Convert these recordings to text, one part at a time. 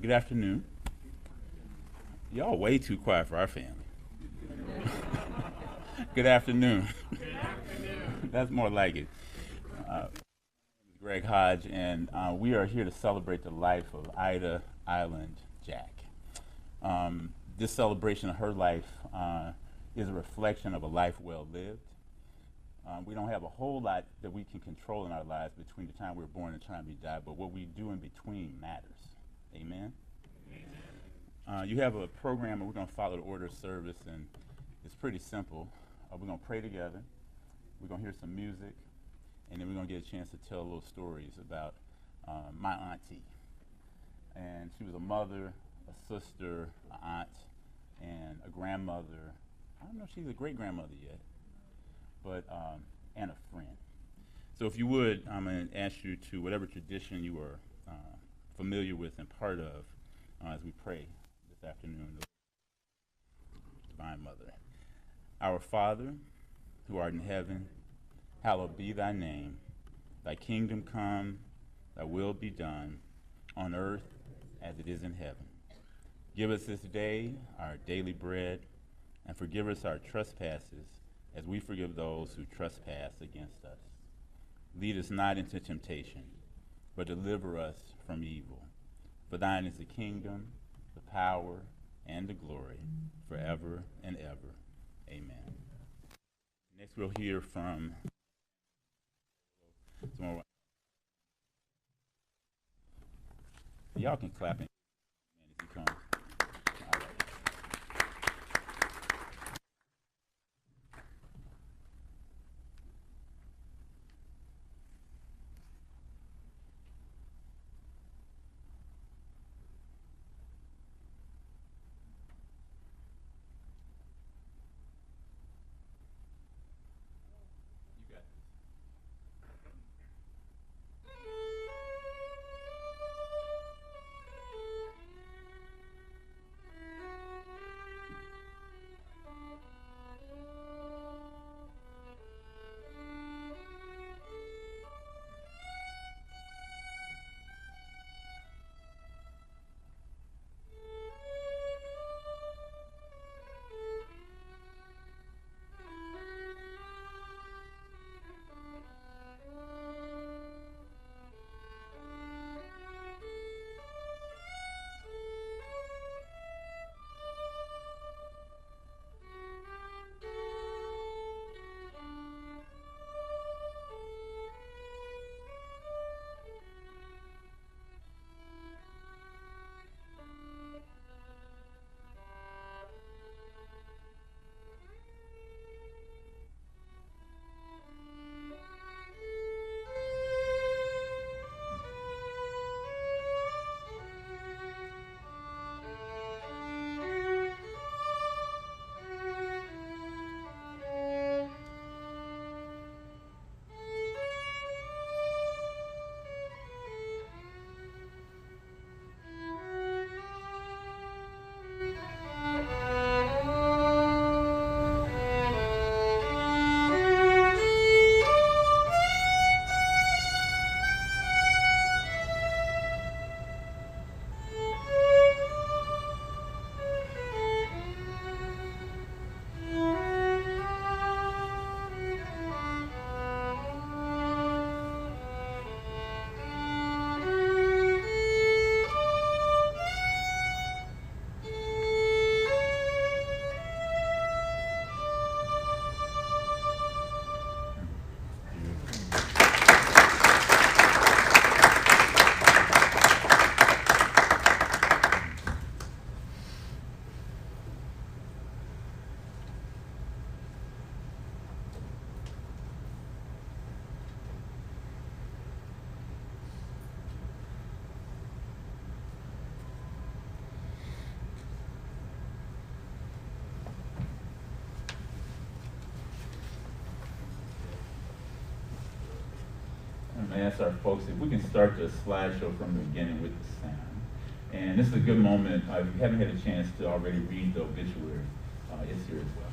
Good afternoon. Y'all way too quiet for our family. Good afternoon. That's more like it. Greg Hodge, and we are here to celebrate the life of Ida Island Jack. This celebration of her life is a reflection of a life well lived. We don't have a whole lot that we can control in our lives between the time we were born and the time we die, but what we do in between matters. Amen? You have a program, and we're going to follow the order of service, and it's pretty simple. We're going to pray together. We're going to hear some music, and then we're going to get a chance to tell little stories about my auntie. And she was a mother, a sister, an aunt, and a grandmother. I don't know if she's a great-grandmother yet, but and a friend. So if you would, I'm going to ask you to, whatever tradition you are familiar with and part of, as we pray this afternoon, Divine Mother. Our Father, who art in heaven, hallowed be thy name. Thy kingdom come, thy will be done, on earth as it is in heaven. Give us this day our daily bread, and forgive us our trespasses, as we forgive those who trespass against us. Lead us not into temptation, but deliver us from evil. For thine is the kingdom, the power, and the glory, forever and ever. Amen. Next we'll hear from some more. Y'all can clap in as he comes. All right. You got this. I'm going to ask our folks if we can start the slideshow from the beginning with the sound. And this is a good moment. If you haven't had a chance to already read the obituary, it's here as well.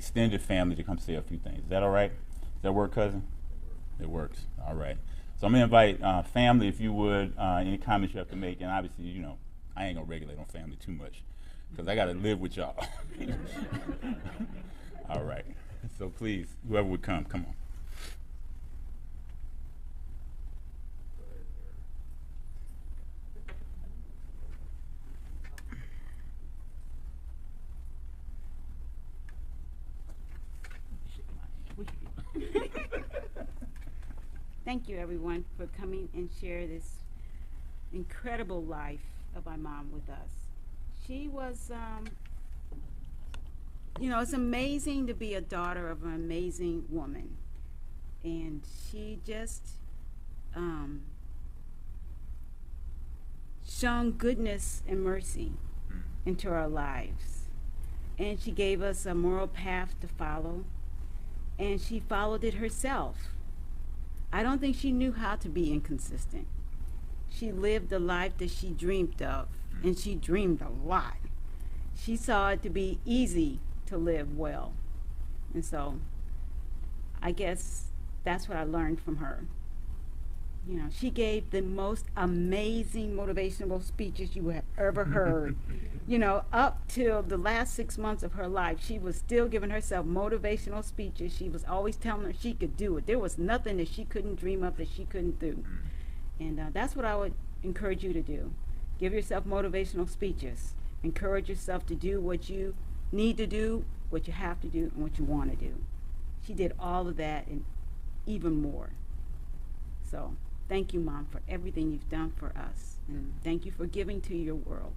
extended family to come say a few things. Is that all right? Does that work, cousin? It works. All right. So I'm going to invite family, if you would, any comments you have to make. And obviously, you know, I ain't going to regulate on family too much because I got to live with y'all. All right. So please, whoever would come on. Thank you, everyone, for coming and share this incredible life of my mom with us. She was, you know, it's amazing to be a daughter of an amazing woman. And she just shown goodness and mercy into our lives. And she gave us a moral path to follow. And she followed it herself. I don't think she knew how to be inconsistent. She lived the life that she dreamed of, and she dreamed a lot. She saw it to be easy to live well. And so I guess that's what I learned from her. You know, she gave the most amazing motivational speeches you have ever heard. You know, up till the last 6 months of her life, she was still giving herself motivational speeches. She was always telling her she could do it. There was nothing that she couldn't dream of that she couldn't do. And that's what I would encourage you to do. Give yourself motivational speeches. Encourage yourself to do what you need to do, what you have to do, and what you want to do. She did all of that and even more. So thank you, Mom, for everything you've done for us. And thank you for giving to your world.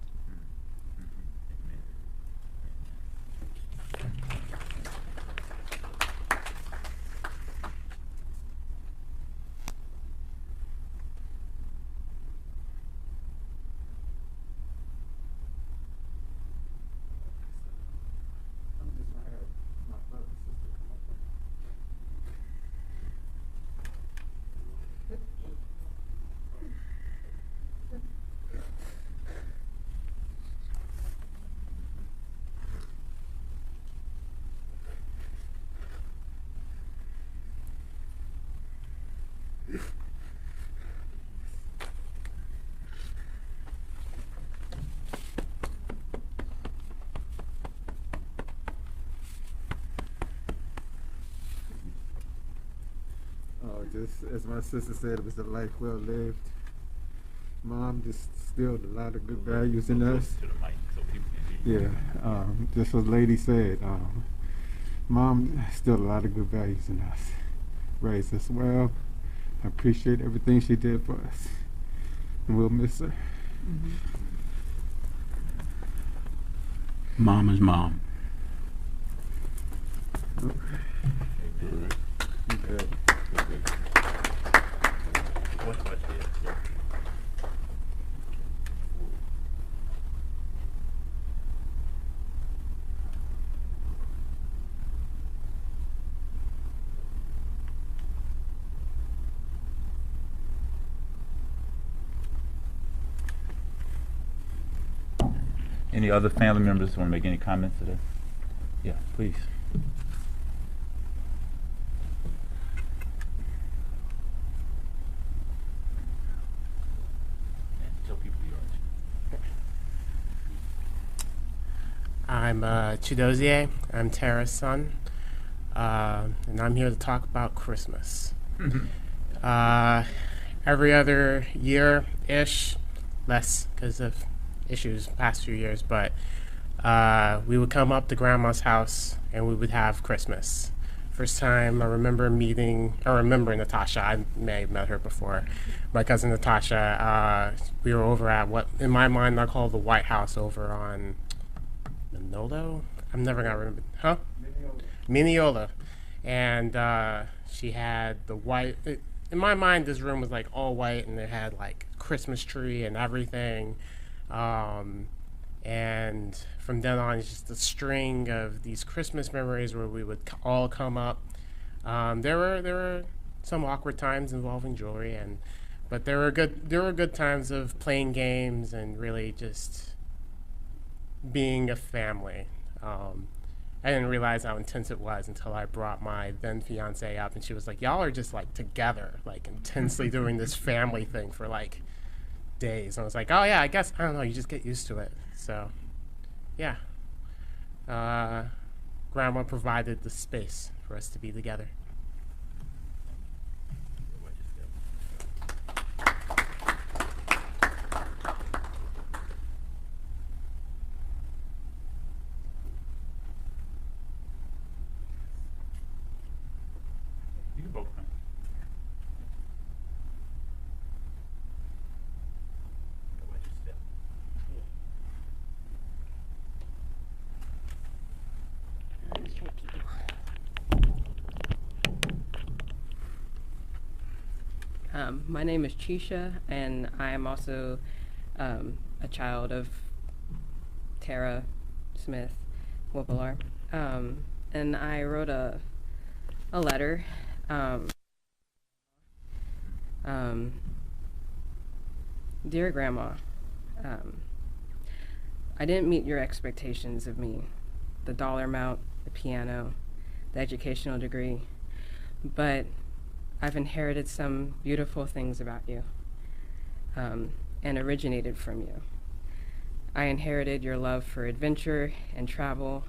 Just as my sister said, it was a life well lived. Mom just instilled a lot of good values in us. Yeah, just as Lady said, Mom instilled a lot of good values in us. Raised us well. I appreciate everything she did for us, and we'll miss her. Mom is mom. Okay. Any other family members want to make any comments to this? Yeah, please. Tell people yours. I'm Chidozie. I'm Tara's son, and I'm here to talk about Christmas. Every other year-ish, less because of issues past few years, but we would come up to Grandma's house and we would have Christmas. First time I remember Natasha. I may have met her before. My cousin Natasha. We were over at what, in my mind, I call the White House over on Manolo. I'm never gonna remember. Huh? Mineola. And she had the white. In my mind, this room was like all white, and it had like Christmas tree and everything. And from then on, it's just a string of these Christmas memories where we would all come up. There were some awkward times involving jewelry, but there were good times of playing games and really just being a family. I didn't realize how intense it was until I brought my then fiance up, and she was like, "Y'all are just like together, like intensely doing this family thing for like days." And I was like, "Oh yeah, I guess I don't know. You just get used to it." So, yeah. Grandma provided the space for us to be together. You can both come. Watch your step. My name is Chisha, and I am also a child of Tara Smith Wopilar. And I wrote a letter. Dear Grandma, I didn't meet your expectations of me, the dollar amount, the piano, the educational degree, but I've inherited some beautiful things about you, and originated from you. I inherited your love for adventure and travel.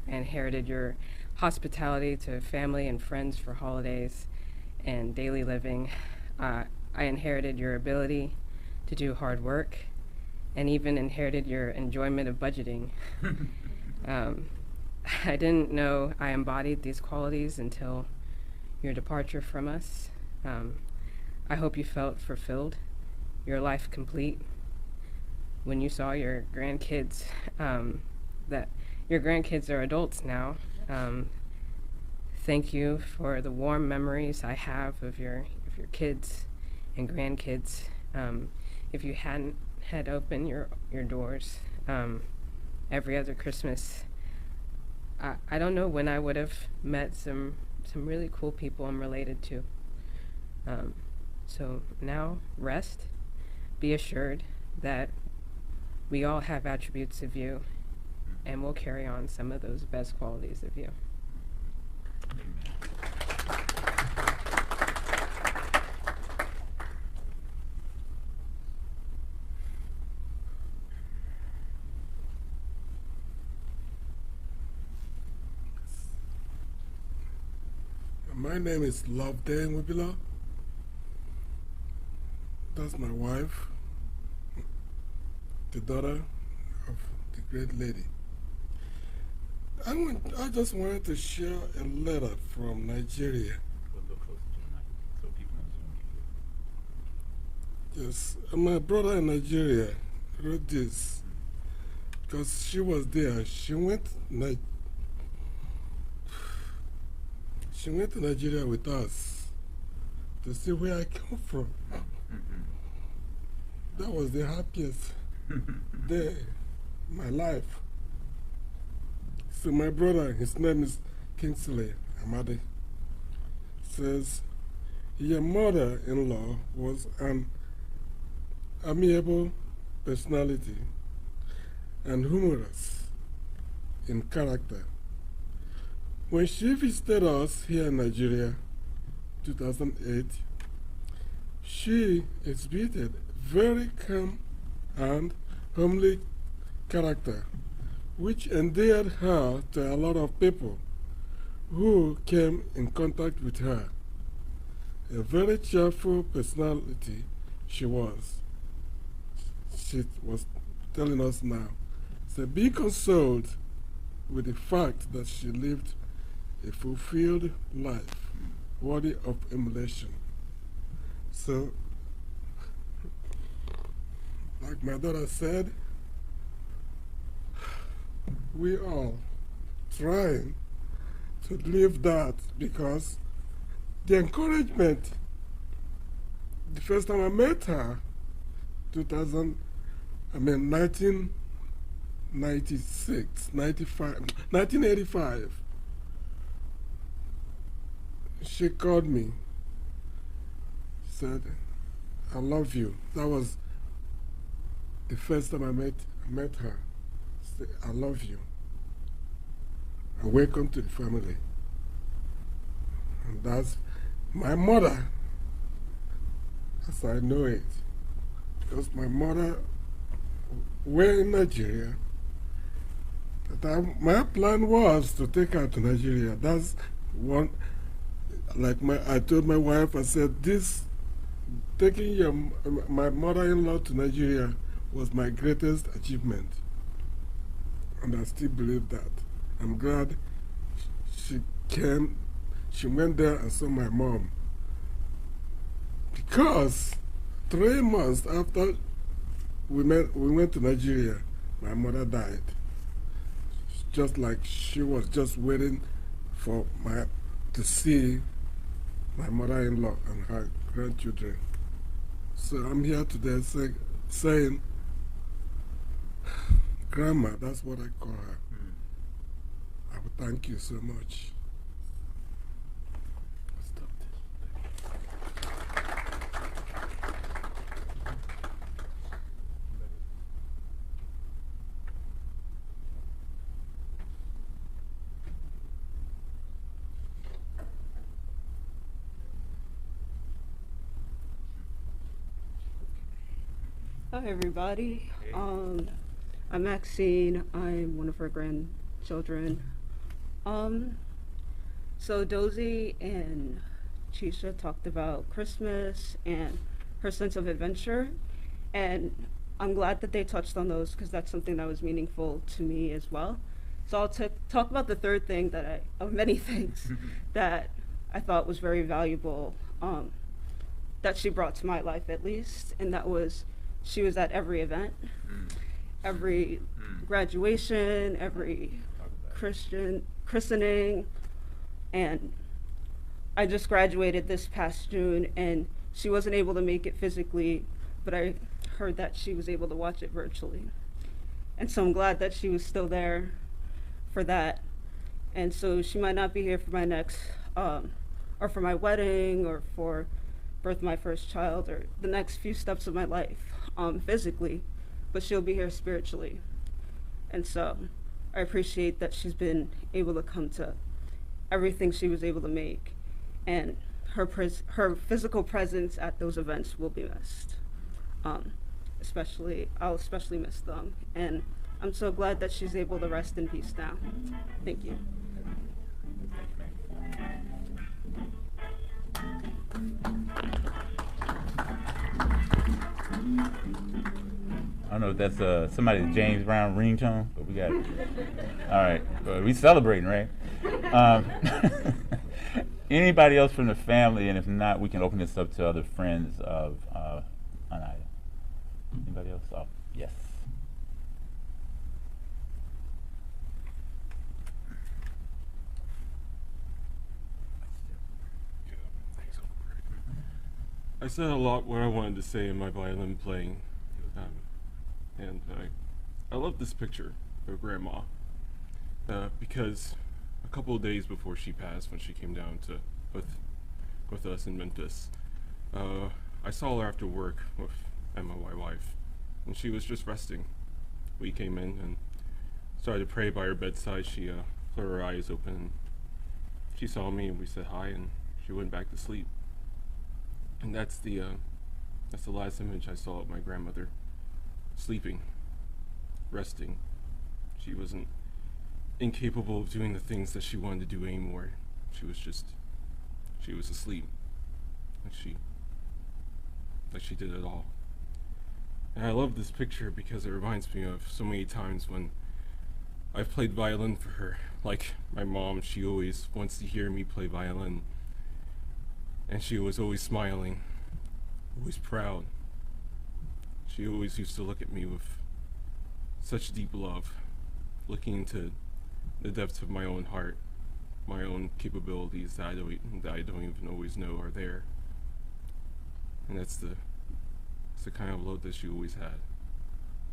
I inherited your hospitality to family and friends for holidays and daily living. I inherited your ability to do hard work, and even inherited your enjoyment of budgeting. I didn't know I embodied these qualities until your departure from us. I hope you felt fulfilled, your life complete, when you saw your grandkids, that your grandkids are adults now. Thank you for the warm memories I have of your kids and grandkids. If you hadn't had opened your doors every other Christmas, I don't know when I would have met some really cool people I'm related to. So now rest, be assured that we all have attributes of you, and we'll carry on some of those best qualities of you. My name is Rhoden Wibila. That's my wife, the daughter of the great lady. I just wanted to share a letter from Nigeria. A little closer to the mic so people on Zoom can hear. Yes, my brother in Nigeria wrote this because she was there. She went to Nigeria with us to see where I come from. That was the happiest day in my life. So my brother, his name is Kingsley Amadi, says, your mother-in-law was an amiable personality and humorous in character. When she visited us here in Nigeria, 2008, she exhibited very calm and homely character, which endeared her to a lot of people who came in contact with her. A very cheerful personality she was. She was telling us now. So be consoled with the fact that she lived a fulfilled life worthy of emulation. So, like my daughter said, we all trying to live that, because the encouragement, the first time I met her, 1985, she called me, said, I love you. That was the first time I met her. Said, I love you. and welcome to the family. And that's my mother, as I know it. Because my mother were in Nigeria. My plan was to take her to Nigeria. That's one, like I told my wife, I said, taking my mother-in-law to Nigeria was my greatest achievement. And I still believe that. I'm glad she went there and saw my mom. Because 3 months after we went to Nigeria, my mother died. Just like she was just waiting for to see my mother-in-law and her grandchildren. So I'm here today saying, Grandma, that's what I call her. I would thank you so much. Hi everybody. I'm Maxine. I'm one of her grandchildren. So Dozy and Chisha talked about Christmas and her sense of adventure, and I'm glad that they touched on those because that's something that was meaningful to me as well. So I'll talk about the third thing of many things that I thought was very valuable, that she brought to my life at least, and that was she was at every event, every graduation, every christening, and I just graduated this past June, and she wasn't able to make it physically, but I heard that she was able to watch it virtually. And so I'm glad that she was still there for that. And so she might not be here for my next, or for my wedding, or for birth of my first child, or the next few steps of my life, physically, but she'll be here spiritually. And so I appreciate that she's been able to come to everything she was able to make, and her physical presence at those events will be missed. I'll especially miss them, and I'm so glad that she's able to rest in peace now. Thank you. I don't know if that's somebody's James Brown ringtone, but we got it. All right, we celebrating, right? Anybody else from the family, and if not, we can open this up to other friends of Ida. Anybody else? Oh, yes. I said a lot what I wanted to say in my violin playing, and I love this picture of Grandma because a couple of days before she passed, when she came down to with us in Memphis, I saw her after work with Emma, my wife, and she was just resting. We came in and started to pray by her bedside. She put her eyes open. She saw me, and we said hi, and she went back to sleep. And that's the last image I saw of my grandmother, sleeping, resting. She wasn't incapable of doing the things that she wanted to do anymore. She was asleep, like she did it all. And I love this picture because it reminds me of so many times when I've played violin for her. Like my mom, she always wants to hear me play violin. And she was always smiling, always proud. She always used to look at me with such deep love, looking into the depths of my own heart, my own capabilities that I don't even always know are there. And that's the kind of love that she always had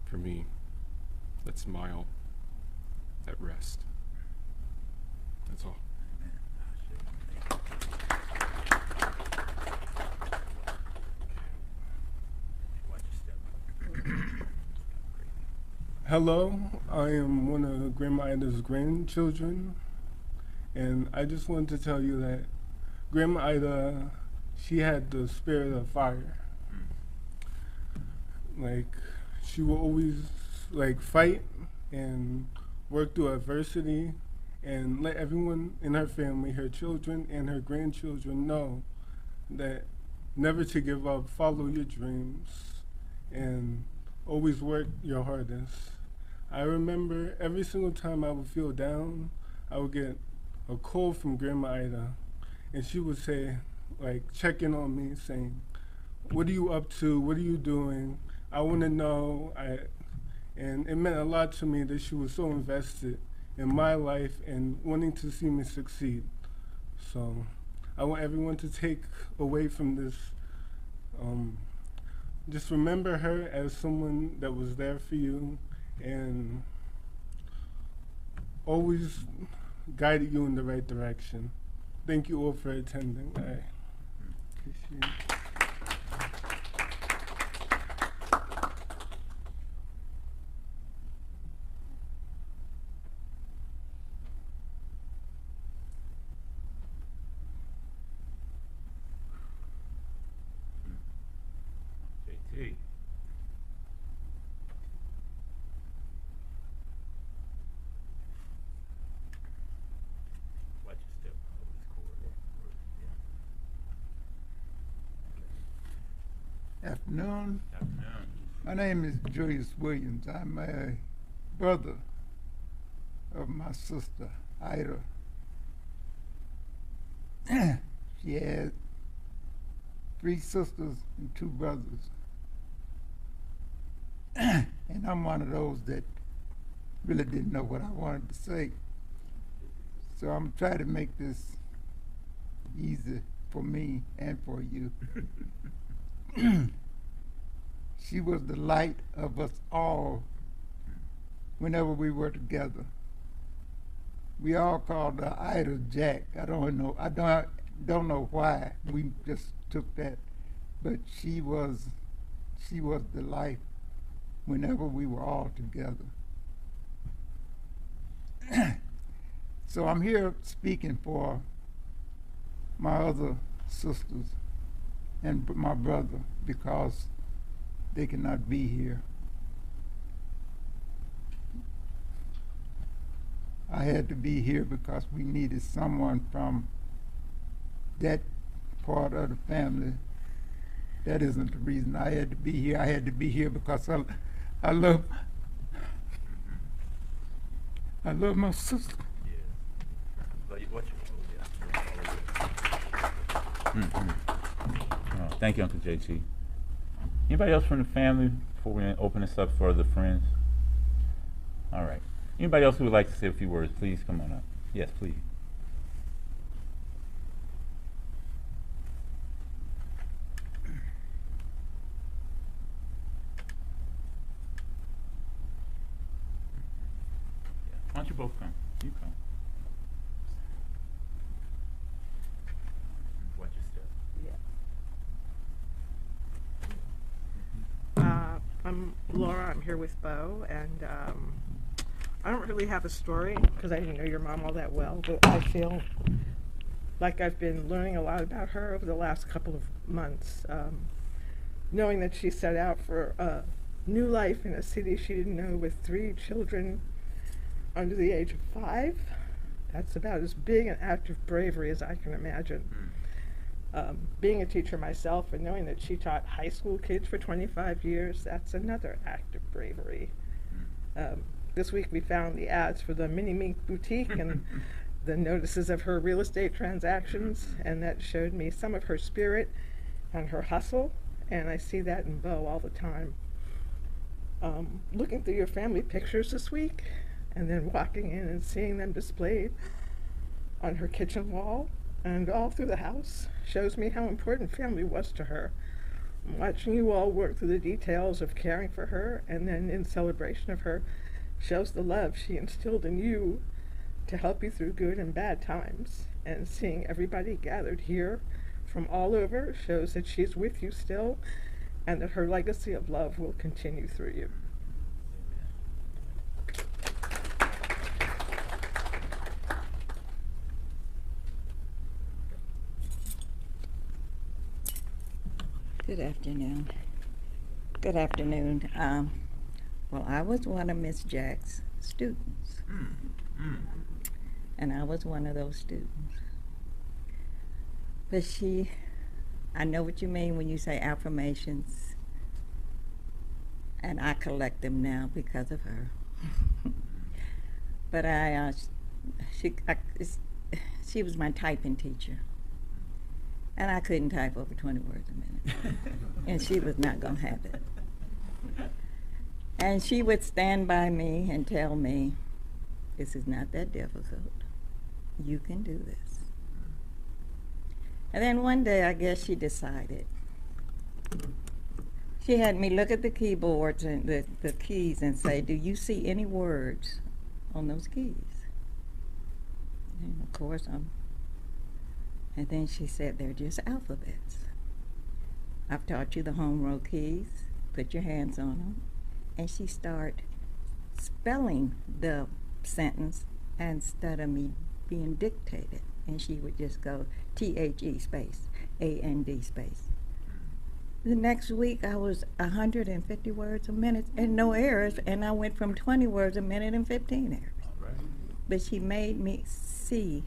for me. That smile, that rest. That's all. Hello, I am one of Grandma Ida's grandchildren. And I just wanted to tell you that Grandma Ida, she had the spirit of fire. Like, she will always like fight and work through adversity and let everyone in her family, her children and her grandchildren, know that never to give up, follow your dreams, and always work your hardest. I remember every single time I would feel down, I would get a call from Grandma Ida, and she would say, like, check in on me, saying, what are you up to? What are you doing? I want to know. And it meant a lot to me that she was so invested in my life and wanting to see me succeed. So I want everyone to take away from this, just remember her as someone that was there for you and always guided you in the right direction. Thank you all for attending. I appreciate it. JT. Watch your step. Hold this cord. Yeah. Afternoon. Afternoon. My name is Julius Williams. I'm a brother of my sister, Ida. She had 3 sisters and 2 brothers. And I'm one of those that really didn't know what I wanted to say. So I'm trying to make this easy for me and for you. She was the light of us all whenever we were together. We all called her Ida Jack. I don't know why. We just took that. But she was the life whenever we were all together. So I'm here speaking for my other sisters and my brother because they cannot be here. I had to be here because we needed someone from that part of the family. That isn't the reason I had to be here. I had to be here because I love my sister. Oh, thank you, Uncle JT. Anybody else from the family before we open this up for the friends? All right. Anybody else who would like to say a few words, please come on up. Yes, please. Why don't you both come? You come. Watch your step. I'm Laura. I'm here with Bo, and I don't really have a story because I didn't know your mom all that well, but I feel like I've been learning a lot about her over the last couple of months, knowing that she set out for a new life in a city she didn't know with 3 children under the age of 5. That's about as big an act of bravery as I can imagine. Being a teacher myself and knowing that she taught high school kids for 25 years, that's another act of bravery. This week we found the ads for the Mini Mink Boutique and the notices of her real estate transactions, and that showed me some of her spirit and her hustle, and I see that in Bo all the time. Looking through your family pictures this week and then walking in and seeing them displayed on her kitchen wall and all through the house shows me how important family was to her. Watching you all work through the details of caring for her and then in celebration of her shows the love she instilled in you to help you through good and bad times. And seeing everybody gathered here from all over shows that she's with you still and that her legacy of love will continue through you. Good afternoon. Good afternoon. Well, I was one of Miss Jack's students, and I was one of those students. But I know what you mean when you say affirmations, and I collect them now because of her. But she was my typing teacher. And I couldn't type over 20 words a minute. And she was not going to have it. And she would stand by me and tell me, this is not that difficult. You can do this. And then one day, I guess she decided. She had me look at the keyboards and the keys and say, do you see any words on those keys? And of course, and then she said, they're just alphabets. I've taught you the home row keys. Put your hands on them. And she started spelling the sentence instead of me being dictated. And she would just go T-H-E space, A-N-D space. The next week, I was 150 words a minute and no errors. And I went from 20 words a minute and 15 errors. All right. But she made me see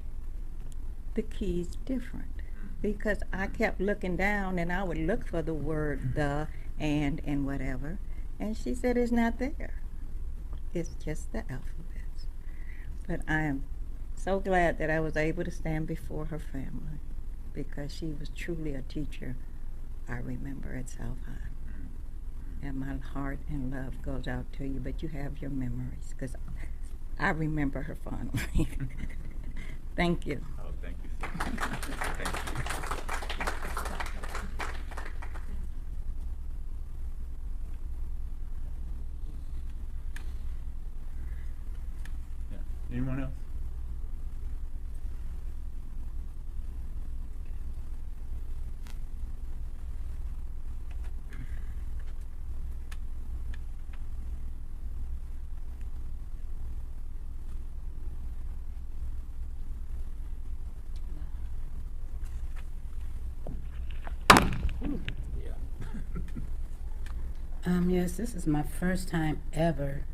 the keys different, because I kept looking down and I would look for the word the and whatever, and she said it's not there. It's just the alphabets. But I am so glad that I was able to stand before her family, because she was truly a teacher I remember at South High. And my heart and love goes out to you, but you have your memories, because I remember her fondly. Thank you. Oh, thank you so much. Thank you. Yeah. Anyone else? Yes, this is my first time ever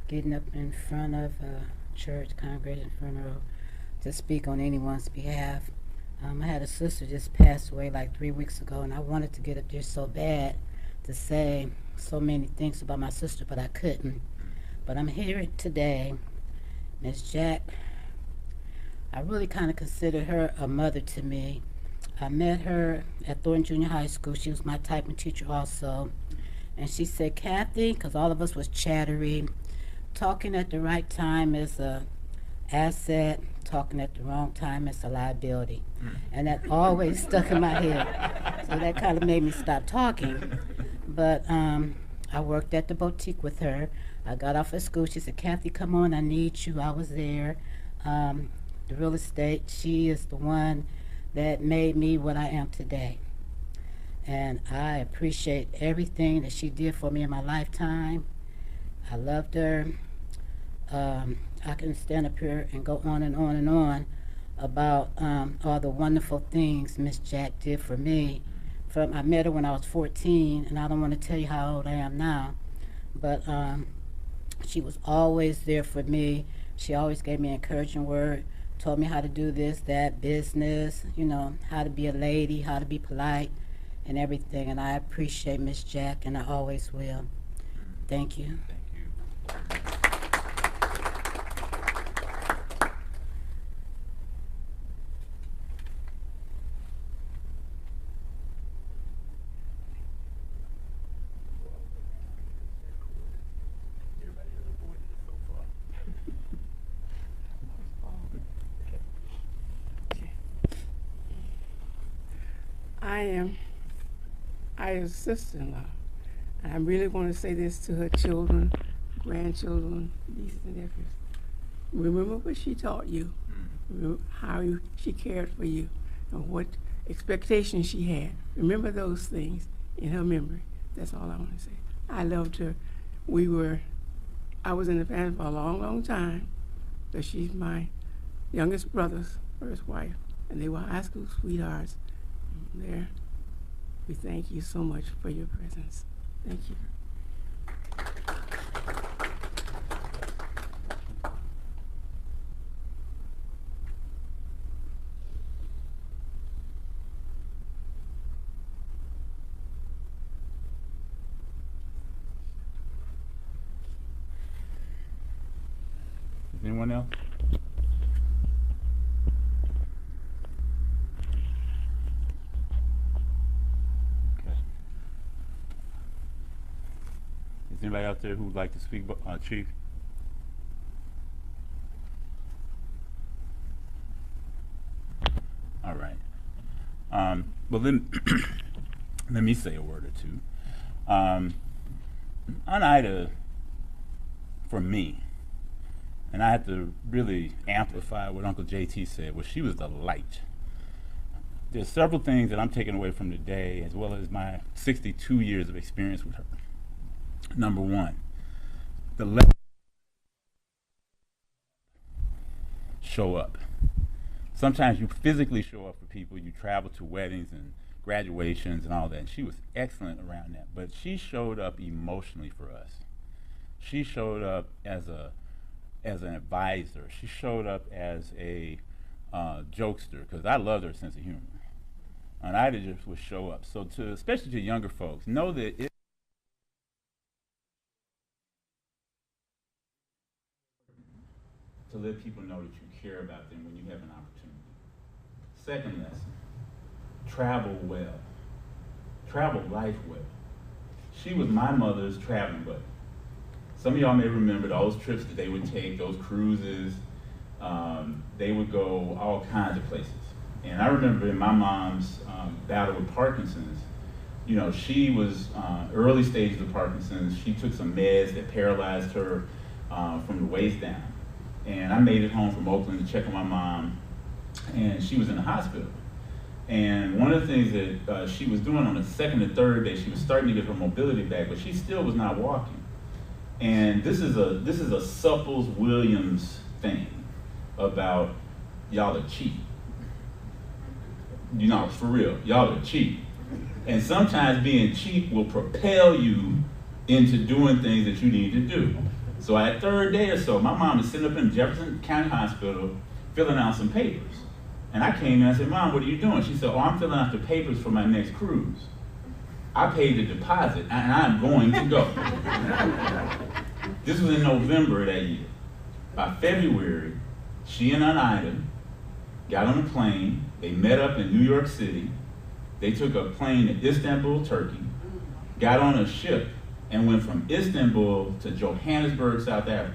getting up in front of a church congregation funeral to speak on anyone's behalf. I had a sister just passed away like 3 weeks ago, and I wanted to get up there so bad to say so many things about my sister, but I couldn't. But I'm here today. Miss Jack, I really kind of consider her a mother to me. I met her at Thornton Junior High School. She was my typing teacher also. And she said, Kathy, because all of us was chattery, talking at the right time is a asset, talking at the wrong time is a liability. And that always stuck in my head. So that kind of made me stop talking. But I worked at the boutique with her. I got off at school. She said, Kathy, come on, I need you. I was there. The real estate, she is the one that made me what I am today. And I appreciate everything that she did for me in my lifetime. I loved her. I can stand up here and go on and on and on about all the wonderful things Miss Jack did for me. I met her when I was 14, and I don't want to tell you how old I am now, but she was always there for me. She always gave me an encouraging word, told me how to do this, that, business, you know, how to be a lady, how to be polite, and everything. And I appreciate Miss Jack, and I always will. Thank you. Thank you. Everybody has avoided it so far. I am Ida's sister-in-law, and I really want to say this to her children, grandchildren, nieces and nephews. Remember what she taught you, remember how she cared for you, and what expectations she had. Remember those things in her memory. That's all I want to say. I loved her. I was in the family for a long, long time, but she's my youngest brother's first wife, and they were high school sweethearts. They're We thank you so much for your presence. Thank you. Is anyone else? Okay. Is anybody out there who would like to speak, Chief? All right. Well, then, let me say a word or two. On Ida, for me, and I had to really amplify what Uncle JT said, was she was the light. There's several things that I'm taking away from today, as well as my 62 years of experience with her. Number one, show up. Sometimes you physically show up for people, you travel to weddings and graduations and all that, and she was excellent around that. But she showed up emotionally for us. She showed up as an advisor. She showed up as a jokester, because I loved her sense of humor. And I just would show up. So especially to younger folks, know that to let people know that you care about them when you have an opportunity. Second lesson, travel well. Travel life well. She was my mother's traveling buddy. Some of y'all may remember those trips that they would take, those cruises. They would go all kinds of places. And I remember in my mom's battle with Parkinson's, you know, she was early stages of Parkinson's. She took some meds that paralyzed her from the waist down. And I made it home from Oakland to check on my mom, and she was in the hospital. And one of the things that she was doing on the second and third day, she was starting to get her mobility back, but she still was not walking. And this is a Supples-Williams thing about y'all are cheap. You know, for real, y'all are cheap. And sometimes being cheap will propel you into doing things that you need to do. So at third day or so, my mom is sitting up in Jefferson County Hospital filling out some papers. And I came in and I said, Mom, what are you doing? She said, oh, I'm filling out the papers for my next cruise. I paid the deposit and I'm going to go. This was in November of that year. By February, she and Aunt Ida got on a plane. They met up in New York City. They took a plane to Istanbul, Turkey, got on a ship, and went from Istanbul to Johannesburg, South Africa.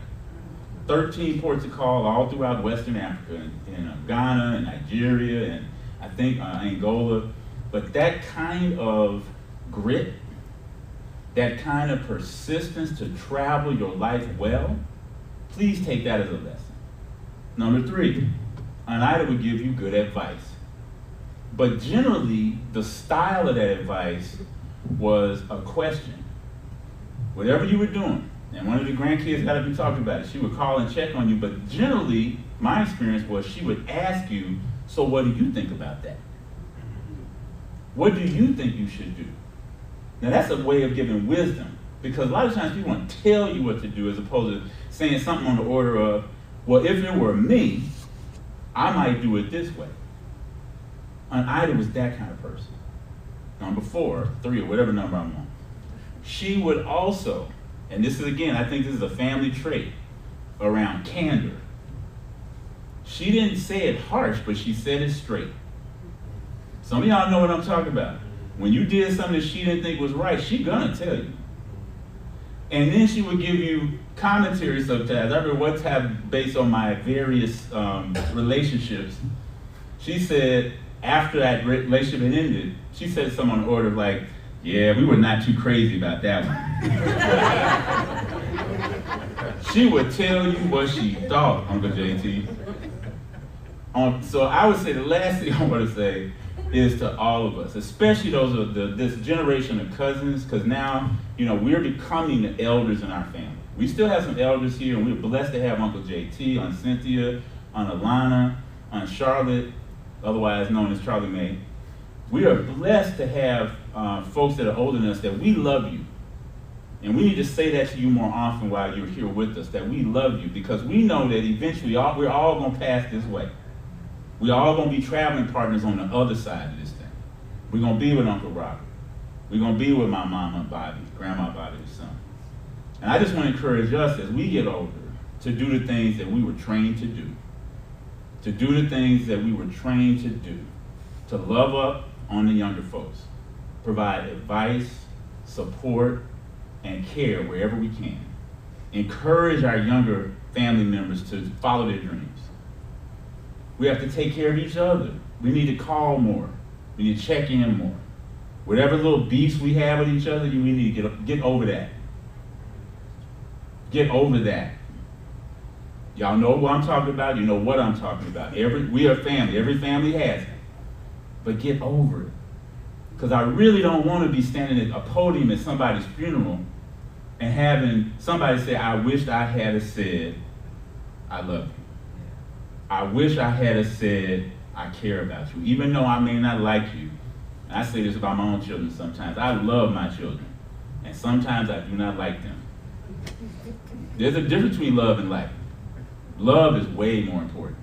13 ports of call all throughout Western Africa, in Ghana and Nigeria and I think Angola. But that kind of grit, that kind of persistence to travel your life well, please take that as a lesson. Number three, Aunt Ida would give you good advice. But generally, the style of that advice was a question. Whatever you were doing, and one of the grandkids got to be talking about it, she would call and check on you, but generally, my experience was she would ask you, so what do you think about that? What do you think you should do? Now that's a way of giving wisdom, because a lot of times people want to tell you what to do as opposed to saying something on the order of, well, if it were me, I might do it this way. Aunt Ida was that kind of person. Number 4, 3, or whatever number I'm on. She would also, and this is again, I think this is a family trait, around candor. She didn't say it harsh, but she said it straight. Some of y'all know what I'm talking about. When you did something that she didn't think was right, she gonna tell you. And then she would give you commentary sometimes. I remember one time, based on my various relationships, she said, after that relationship had ended, she said something on the order of like, yeah, we were not too crazy about that one. She would tell you what she thought, Uncle JT. So I would say the last thing I want to say is to all of us, especially those of this generation of cousins, because now, you know, we're becoming the elders in our family. We still have some elders here, and we're blessed to have Uncle JT, Aunt Cynthia, Aunt Alana, Aunt Charlotte, otherwise known as Charlie Mae. We are blessed to have folks that are older than us that we love you. And we need to say that to you more often while you're here with us, that we love you, because we know that eventually we're all going to pass this way. We're all going to be traveling partners on the other side of this thing. We're going to be with Uncle Robert. We're going to be with my mama Bobby, Grandma Bobby's son. And I just want to encourage us as we get older to do the things that we were trained to do. To do the things that we were trained to do. To love up on the younger folks. Provide advice, support, and care wherever we can. Encourage our younger family members to follow their dreams. We have to take care of each other. We need to call more. We need to check in more. Whatever little beefs we have with each other, we need to get over that. Get over that. Y'all know what I'm talking about. You know what I'm talking about. We are family. Every family has it. But get over it. Because I really don't want to be standing at a podium at somebody's funeral and having somebody say, I wish I had said, I love you. I wish I had said, I care about you. Even though I may not like you. And I say this about my own children sometimes. I love my children. And sometimes I do not like them. There's a difference between love and like. Love is way more important.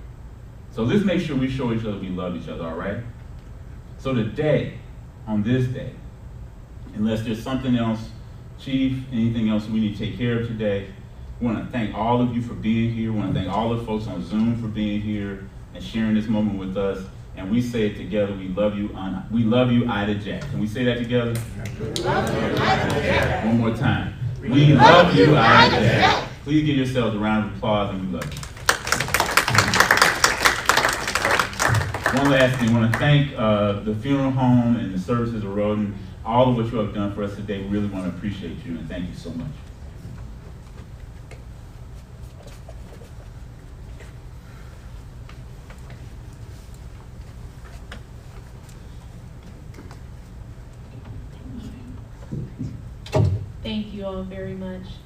So let's make sure we show each other we love each other, all right? So today, on this day, unless there's something else, Chief, anything else we need to take care of today, we want to thank all of you for being here. We want to thank all the folks on Zoom for being here and sharing this moment with us. And we say it together, we love you, Ida Jack. Can we say that together? Love you, Ida Jack. One more time. We love you, Ida Jack. Please give yourselves a round of applause, and we love you. One last thing, I want to thank the funeral home and the services of Rhoden, all of what you have done for us today. We really want to appreciate you, and thank you so much. Thank you all very much.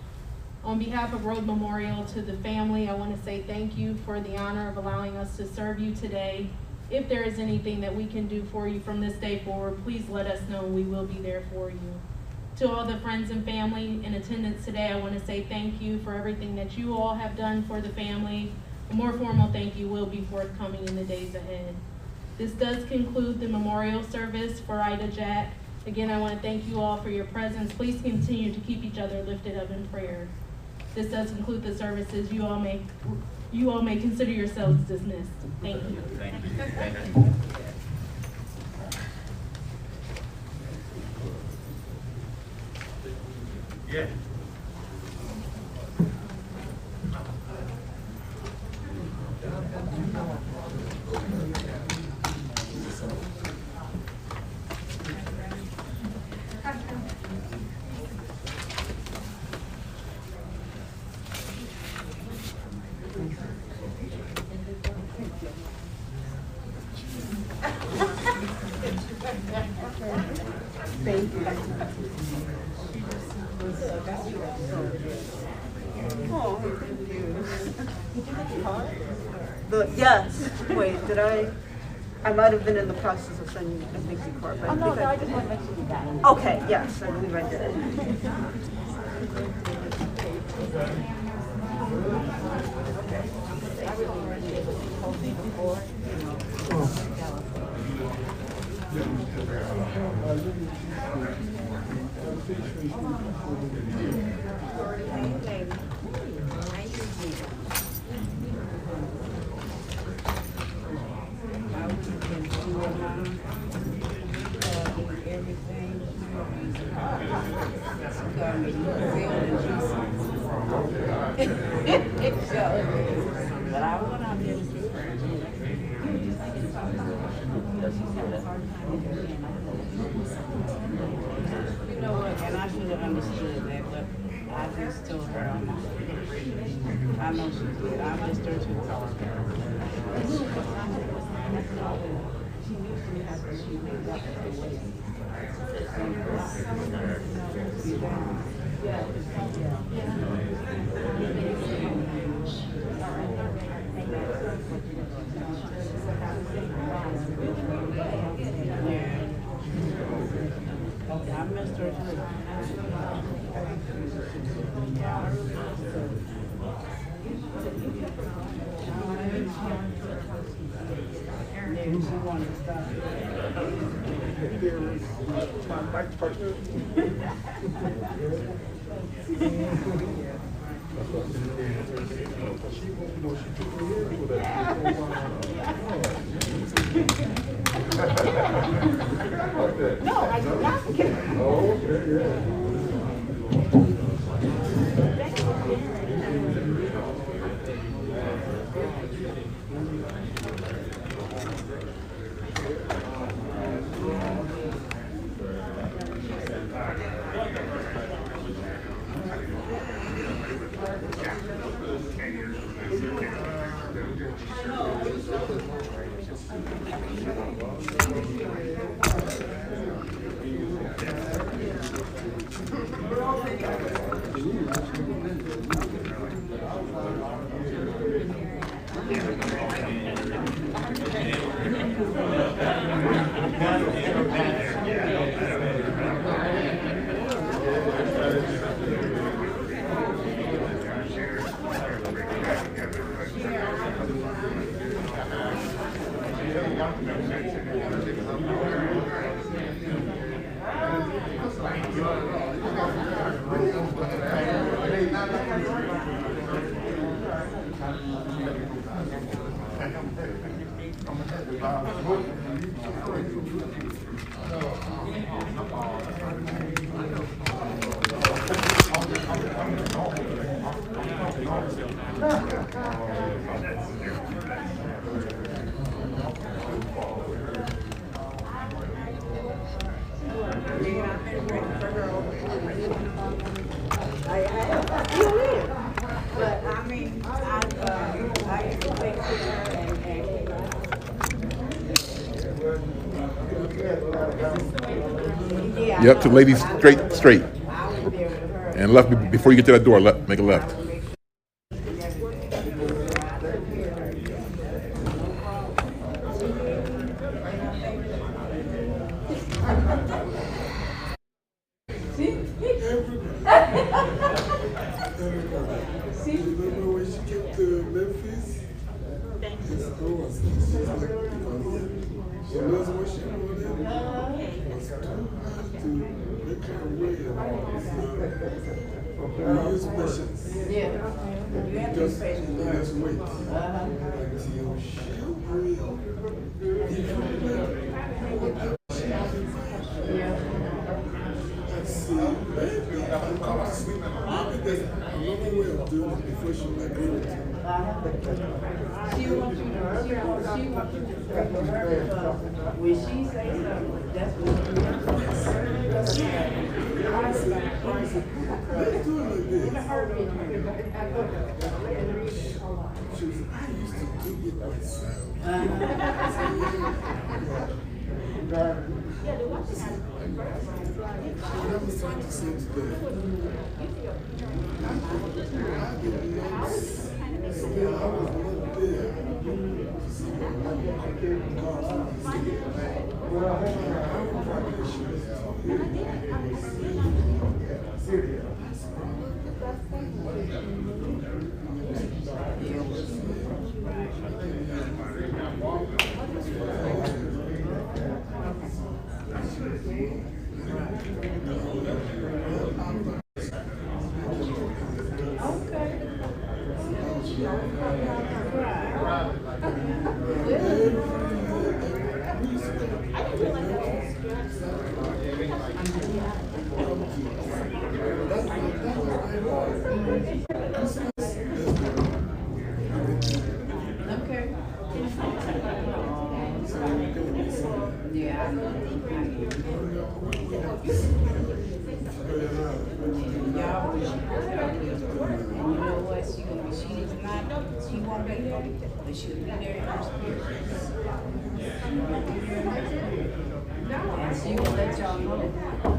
On behalf of Road Memorial to the family, I want to say thank you for the honor of allowing us to serve you today. If there is anything that we can do for you from this day forward, please let us know. We will be there for you. To all the friends and family in attendance today, I want to say thank you for everything that you all have done for the family. A more formal thank you will be forthcoming in the days ahead. This does conclude the memorial service for Ida Jack. Again, I want to thank you all for your presence. Please continue to keep each other lifted up in prayer. This does conclude the services. You all may consider yourselves dismissed. Thank you. Thank you. Thank you. Yeah. Thank you. Oh, thank you. Yes. Wait, did I? I might have been in the process of sending a thank you card. But I just want to make sure you got it. Okay, yes, I believe I did. But I went out there to see her. You know what, and I should have understood that, but I just told her I'm not. I know she did. I missed her too. She knew she had to shoot me up the way. Yeah. Yep, to ladies straight. And left before you get to that door, make a left. Remember when she came to Memphis? She knows what she wanted. It was too hard to make her way. We use patience. Just wait until she will. Maybe there's another way of doing it before she will agree with you. She wants you to pray for her because when she says something, that's what she Let's do it like this. She was, I used to do it myself. What I was trying to say today, I did not still, I was not there to see my mom She won't be there, but she'll be there in her spirit. And she will let y'all know.